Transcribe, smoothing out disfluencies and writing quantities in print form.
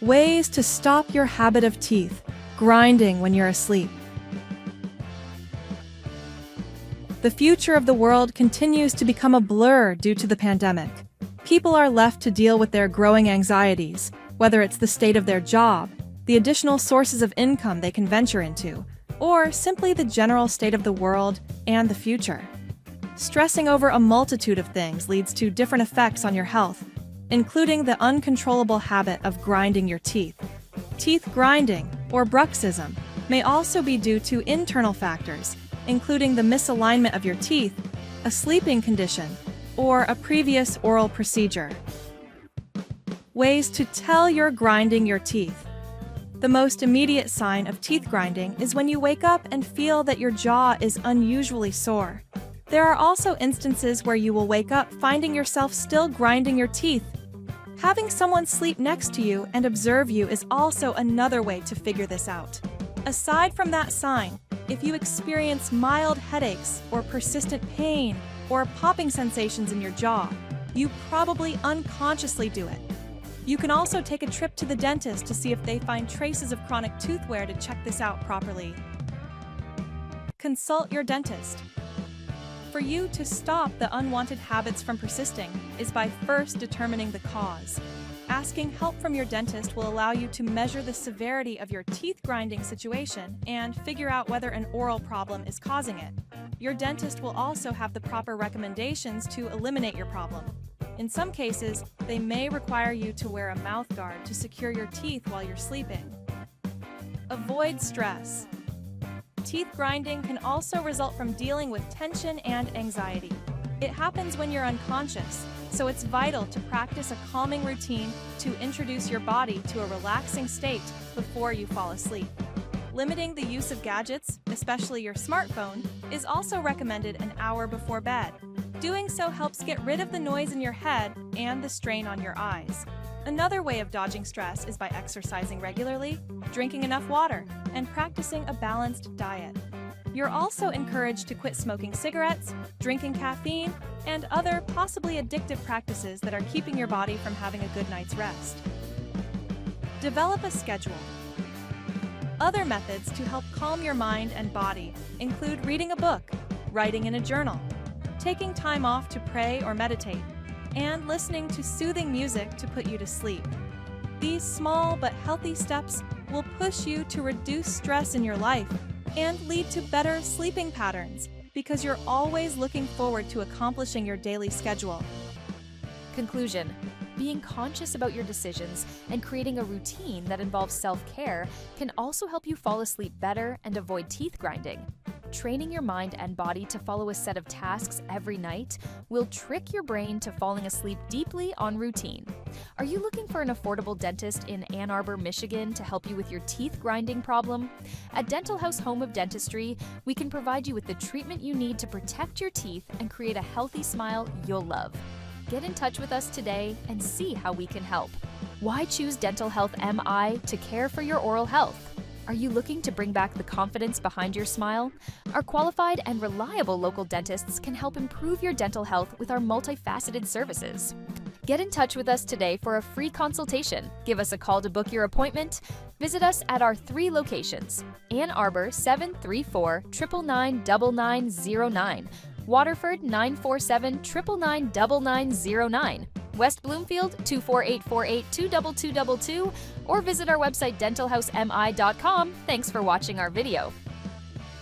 Ways to stop your habit of teeth grinding when you're asleep. The future of the world continues to become a blur due to the pandemic. People are left to deal with their growing anxieties, whether it's the state of their job, the additional sources of income they can venture into, or simply the general state of the world and the future. Stressing over a multitude of things leads to different effects on your health, including the uncontrollable habit of grinding your teeth. Teeth grinding, or bruxism, may also be due to internal factors, including the misalignment of your teeth, a sleeping condition, or a previous oral procedure. Ways to tell you're grinding your teeth. The most immediate sign of teeth grinding is when you wake up and feel that your jaw is unusually sore. There are also instances where you will wake up finding yourself still grinding your teeth. Having someone sleep next to you and observe you is also another way to figure this out. Aside from that sign, if you experience mild headaches or persistent pain or popping sensations in your jaw, you probably unconsciously do it. You can also take a trip to the dentist to see if they find traces of chronic tooth wear to check this out properly. Consult your dentist. For you to stop the unwanted habits from persisting is by first determining the cause. Asking help from your dentist will allow you to measure the severity of your teeth grinding situation and figure out whether an oral problem is causing it. Your dentist will also have the proper recommendations to eliminate your problem. In some cases, they may require you to wear a mouth guard to secure your teeth while you're sleeping. Avoid stress. Teeth grinding can also result from dealing with tension and anxiety. It happens when you're unconscious, so it's vital to practice a calming routine to introduce your body to a relaxing state before you fall asleep. Limiting the use of gadgets, especially your smartphone, is also recommended an hour before bed. Doing so helps get rid of the noise in your head and the strain on your eyes. Another way of dodging stress is by exercising regularly, drinking enough water, and practicing a balanced diet. You're also encouraged to quit smoking cigarettes, drinking caffeine, and other possibly addictive practices that are keeping your body from having a good night's rest. Develop a schedule. Other methods to help calm your mind and body include reading a book, writing in a journal, taking time off to pray or meditate, and listening to soothing music to put you to sleep. These small but healthy steps will push you to reduce stress in your life and lead to better sleeping patterns because you're always looking forward to accomplishing your daily schedule. Conclusion: being conscious about your decisions and creating a routine that involves self-care can also help you fall asleep better and avoid teeth grinding. Training your mind and body to follow a set of tasks every night will trick your brain to falling asleep deeply on routine. Are you looking for an affordable dentist in Ann Arbor, Michigan to help you with your teeth grinding problem? At Dental House Home of Dentistry, we can provide you with the treatment you need to protect your teeth and create a healthy smile you'll love. Get in touch with us today and see how we can help. Why choose Dental Health MI to care for your oral health? Are you looking to bring back the confidence behind your smile? Our qualified and reliable local dentists can help improve your dental health with our multifaceted services. Get in touch with us today for a free consultation. Give us a call to book your appointment. Visit us at our 3 locations: Ann Arbor 734-999-9909, Waterford 947-999-9909, West Bloomfield 24848-22222, or visit our website dentalhousemi.com. Thanks for watching our video.